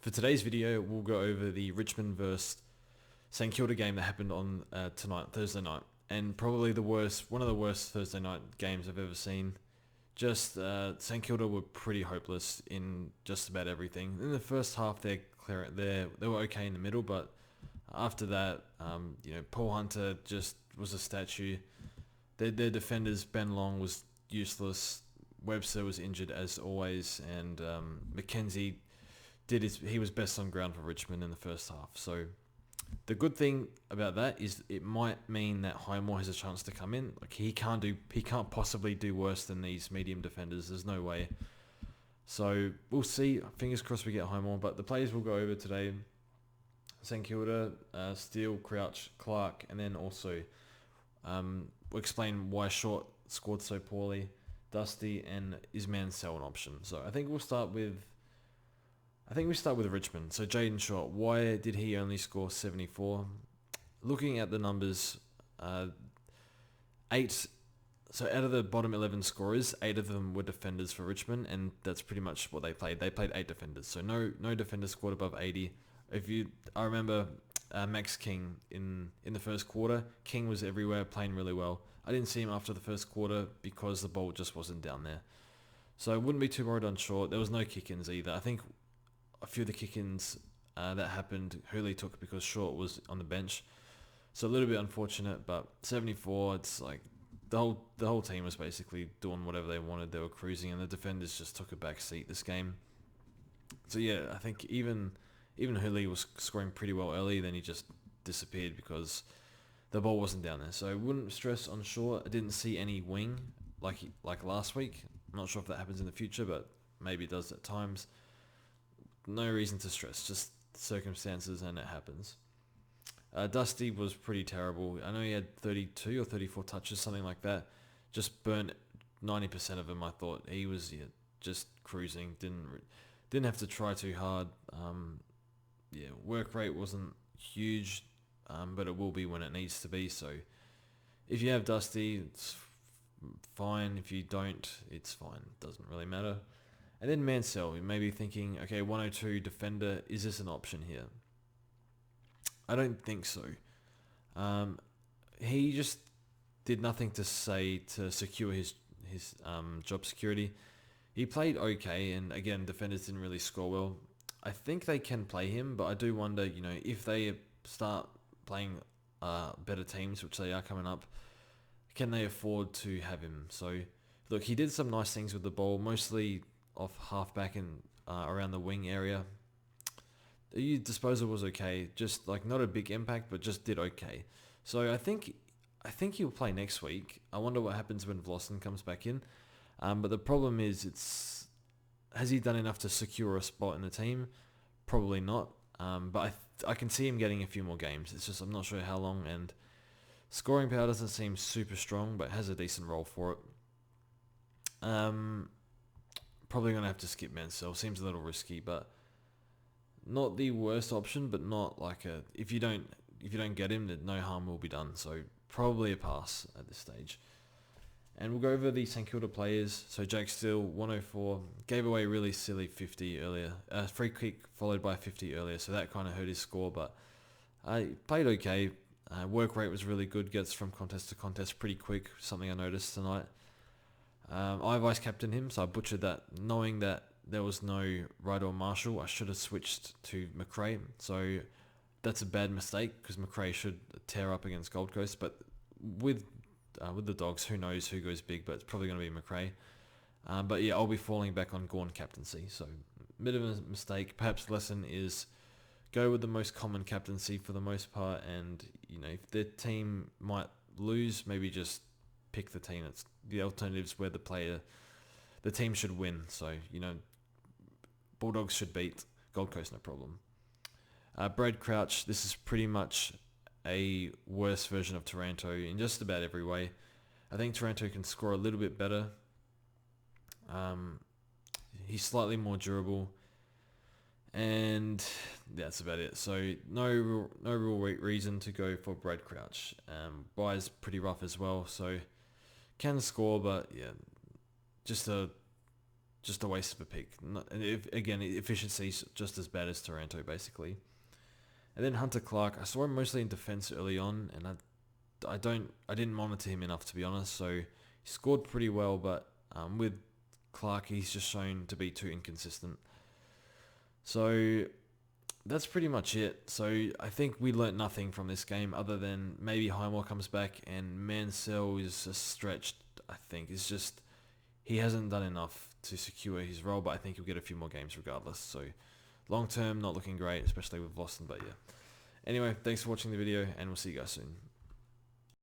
For today's video, we'll go over the Richmond versus St Kilda game that happened on Thursday night, and probably one of the worst Thursday night games I've ever seen. Just St Kilda were pretty hopeless in just about everything. In the first half, they were okay in the middle, but after that, Paul Hunter just was a statue. Their defenders, Ben Long was useless. Webster was injured as always, and Mackenzie he was best on ground for Richmond in the first half. So the good thing about that is it might mean that Highmore has a chance to come in. Like he can't possibly do worse than these medium defenders. There's no way. So we'll see. Fingers crossed we get Highmore. But the players we'll go over today: St Kilda, Steele, Crouch, Clark, and then also we'll explain why Short scored so poorly. Dusty and is Mansell an option? So I think we start with Richmond. So Jaden Short, why did he only score 74? Looking at the numbers, eight. So out of the bottom 11 scorers, 8 of them were defenders for Richmond, and that's pretty much what they played. They played 8 defenders, so no defenders scored above 80. I remember Max King in the first quarter. King was everywhere, playing really well. I didn't see him after the first quarter because the ball just wasn't down there. So I wouldn't be too worried on Short. There was no kick-ins either. I think a few of the kick-ins that happened, Hooley took because Short was on the bench. So a little bit unfortunate, but 74, it's like the whole team was basically doing whatever they wanted. They were cruising, and the defenders just took a back seat this game. So yeah, I think even Hooley was scoring pretty well early, then he just disappeared because the ball wasn't down there. So I wouldn't stress on Short. I didn't see any wing like last week. I'm not sure if that happens in the future, but maybe it does at times. No reason to stress, just circumstances, and it happens. Dusty was pretty terrible. I know he had 32 or 34 touches, something like that. Just burnt 90% of them. I thought he was just cruising. Didn't have to try too hard. Work rate wasn't huge, but it will be when it needs to be. So if you have Dusty, it's fine. If you don't, it's fine. It doesn't really matter. And then Mansell, you may be thinking, okay, 102 defender, is this an option here? I don't think so. He just did nothing to secure his job security. He played okay, and again, defenders didn't really score well. I think they can play him, but I do wonder, if they start playing better teams, which they are coming up, can they afford to have him? So, look, he did some nice things with the ball, mostly off halfback and around the wing area. The disposal was okay, just like not a big impact, but just did okay. So I think he'll play next week. I wonder what happens when Vlossen comes back in. But the problem is, has he done enough to secure a spot in the team? Probably not. But I can see him getting a few more games. It's just I'm not sure how long, and scoring power doesn't seem super strong, but has a decent role for it. Probably going to have to skip Mansell. Seems a little risky, but not the worst option, but not like if you don't get him, then no harm will be done. So probably a pass at this stage. And we'll go over the St Kilda players. So Jake Steele, 104, gave away a really silly 50 earlier. Free kick followed by 50 earlier, so that kind of hurt his score, but he played okay. Work rate was really good, gets from contest to contest pretty quick, something I noticed tonight. I vice captained him, so I butchered that. Knowing that there was no Ryder or Marshall, I should have switched to McRae. So that's a bad mistake because McRae should tear up against Gold Coast. But with the Dogs, who knows who goes big, but it's probably going to be McRae. But yeah, I'll be falling back on Gawn captaincy. So a bit of a mistake. Perhaps lesson is go with the most common captaincy for the most part. And, if the team might lose, maybe just pick the team that's the alternatives where the team should win. So, Bulldogs should beat Gold Coast, no problem. Brad Crouch, this is pretty much a worse version of Taranto in just about every way. I think Taranto can score a little bit better. He's slightly more durable. And that's about it. So no real reason to go for Brad Crouch. Bye's pretty rough as well, so can score, but yeah, just just a waste of a pick. Again, efficiency's just as bad as Taranto, basically. And then Hunter Clark, I saw him mostly in defence early on, and I didn't monitor him enough, to be honest. So he scored pretty well, but with Clark, he's just shown to be too inconsistent. So that's pretty much it. So I think we learnt nothing from this game other than maybe Highmore comes back and Mansell is just stretched. I think it's just he hasn't done enough to secure his role, but I think he'll get a few more games regardless. So long term, not looking great, especially with Boston. But yeah. Anyway, thanks for watching the video, and we'll see you guys soon.